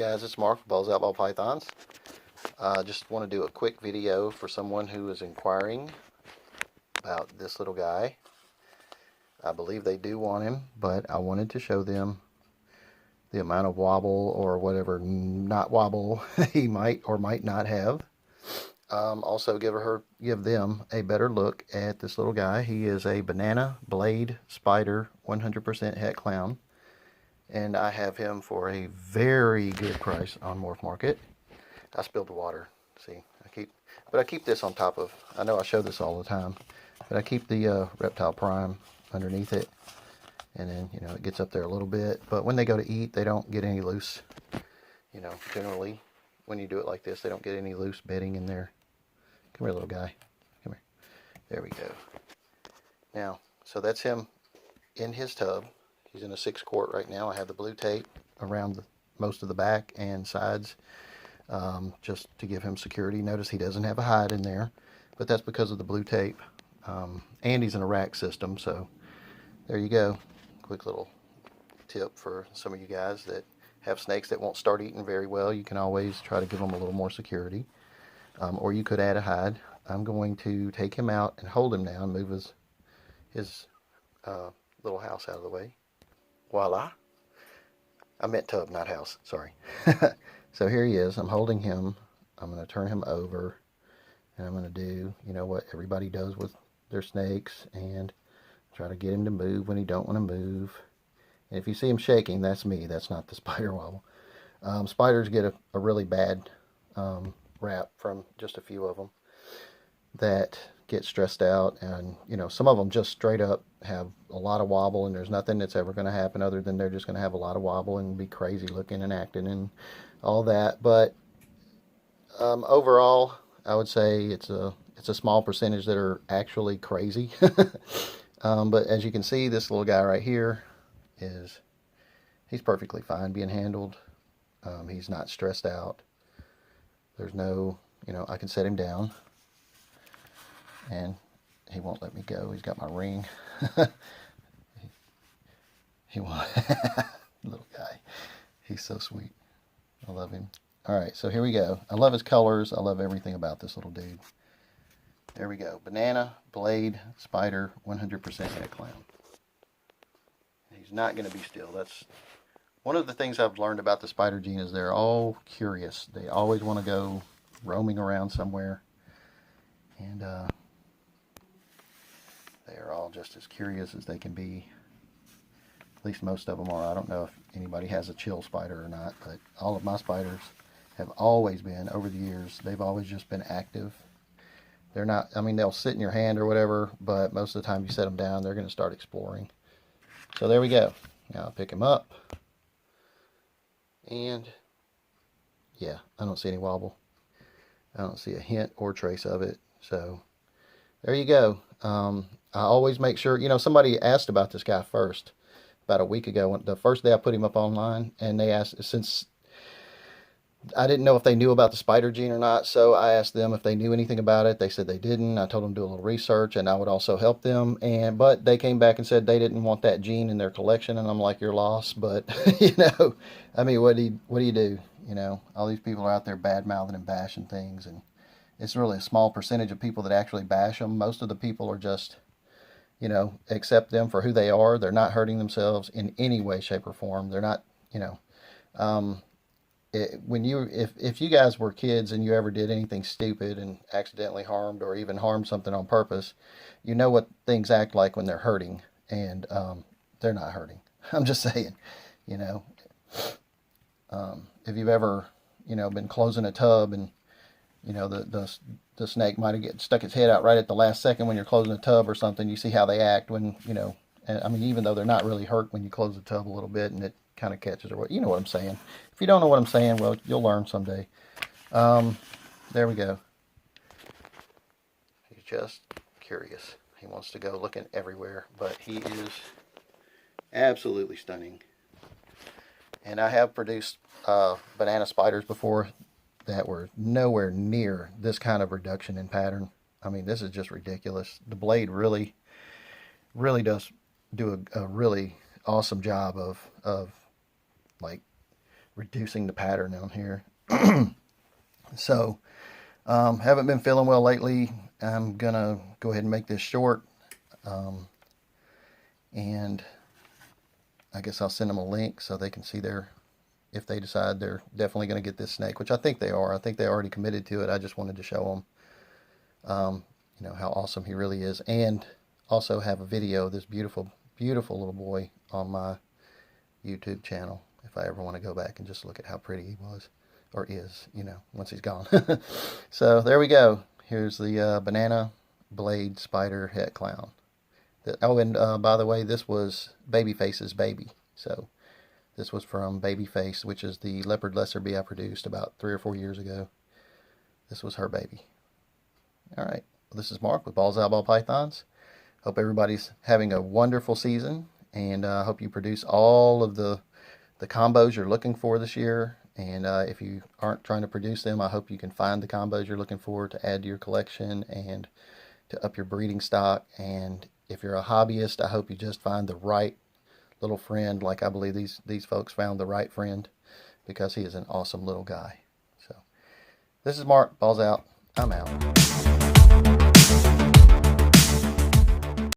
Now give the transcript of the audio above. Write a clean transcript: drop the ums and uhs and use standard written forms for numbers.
guys, it's Mark with Balls Out Ball Pythons. Just want to do a quick video for someone who is inquiring about this little guy. I believe they do want him, but I wanted to show them the amount of wobble or whatever not wobble he might or might not have. Also give them a better look at this little guy. He is a banana blade spider 100% het clown. And I have him for a very good price on Morph Market. I spilled the water. See, I keep this on top of. I know I show this all the time, but I keep the Reptile Prime underneath it, and then it gets up there a little bit. But when they go to eat, they don't get any loose. Generally, when you do it like this, they don't get any loose bedding in there. Come here, little guy. Come here. There we go. Now, so that's him in his tub. He's in a 6-quart right now. I have the blue tape around most of the back and sides just to give him security. Notice he doesn't have a hide in there, but that's because of the blue tape. And he's in a rack system, so there you go. Quick little tip for some of you guys that have snakes that won't start eating very well. You can always try to give them a little more security. Or you could add a hide. I'm going to take him out and hold him now and move his little house out of the way. Voila. I meant tub, not house. Sorry. So here he is. I'm holding him. I'm going to turn him over. And I'm going to do, what everybody does with their snakes. And try to get him to move when he don't want to move. And if you see him shaking, that's me. That's not the spider wobble. Spiders get a really bad rap from just a few of them that get stressed out, and some of them just straight up have a lot of wobble, and there's nothing that's ever going to happen other than they're just going to have a lot of wobble and be crazy looking and acting and all that. But overall, I would say it's a small percentage that are actually crazy. But as you can see, this little guy right here he's perfectly fine being handled. He's not stressed out. There's no, I can set him down. And he won't let me go. He's got my ring. he won't. Little guy. He's so sweet. I love him. Alright, so here we go. I love his colors. I love everything about this little dude. There we go. Banana, blade, spider, 100% het clown. He's not going to be still. That's one of the things I've learned about the spider gene is they're all curious. They always want to go roaming around somewhere. And they are all just as curious as they can be. At least most of them are. I don't know if anybody has a chill spider or not, but all of my spiders have always been, over the years, they've always just been active. They're not, they'll sit in your hand or whatever, but most of the time you set them down, they're going to start exploring. So there we go. Now I'll pick him up. And yeah, I don't see any wobble. I don't see a hint or trace of it. So there you go. I always make sure, somebody asked about this guy first, about a week ago, the first day I put him up online, and they asked, since I didn't know if they knew about the spider gene or not, so I asked them if they knew anything about it. They said they didn't. I told them to do a little research, and I would also help them, but they came back and said they didn't want that gene in their collection, and I'm like, you're lost, but, what do you do? All these people are out there bad-mouthing and bashing things, and it's really a small percentage of people that actually bash them. Most of the people are just, accept them for who they are. They're not hurting themselves in any way, shape, or form. They're not, if you guys were kids and you ever did anything stupid and accidentally harmed or even harmed something on purpose, you know what things act like when they're hurting, and they're not hurting. I'm just saying, if you've ever, been closing a tub and the snake might have stuck its head out right at the last second when you're closing a tub or something. You see how they act when, even though they're not really hurt when you close the tub a little bit and it kind of catches, or what, you know what I'm saying. If you don't know what I'm saying, well, you'll learn someday. There we go. He's just curious. He wants to go looking everywhere, but he is absolutely stunning. And I have produced banana spiders before that were nowhere near this kind of reduction in pattern. This is just ridiculous. The blade really does do a really awesome job of like reducing the pattern on here. So, haven't been feeling well lately. I'm gonna go ahead and make this short. And I guess I'll send them a link so they can see if they decide they're definitely going to get this snake, which I think they are. I think they already committed to it. I just wanted to show them, how awesome he really is, and also have a video of this beautiful, beautiful little boy on my YouTube channel if I ever want to go back and just look at how pretty he was, or is, once he's gone. So there we go. Here's the banana blade spider het clown. Oh, and by the way, this was Babyface's baby. So this was from Babyface, which is the leopard lesser bee I produced about 3 or 4 years ago. This was her baby. All right. Well, this is Mark with Balls Out Ball Pythons. Hope everybody's having a wonderful season, and I hope you produce all of the combos you're looking for this year. And if you aren't trying to produce them, I hope you can find the combos you're looking for to add to your collection and to up your breeding stock. And if you're a hobbyist, I hope you just find the right little friend, like I believe these folks found the right friend, because he is an awesome little guy. So this is Mark, Balls Out. I'm out.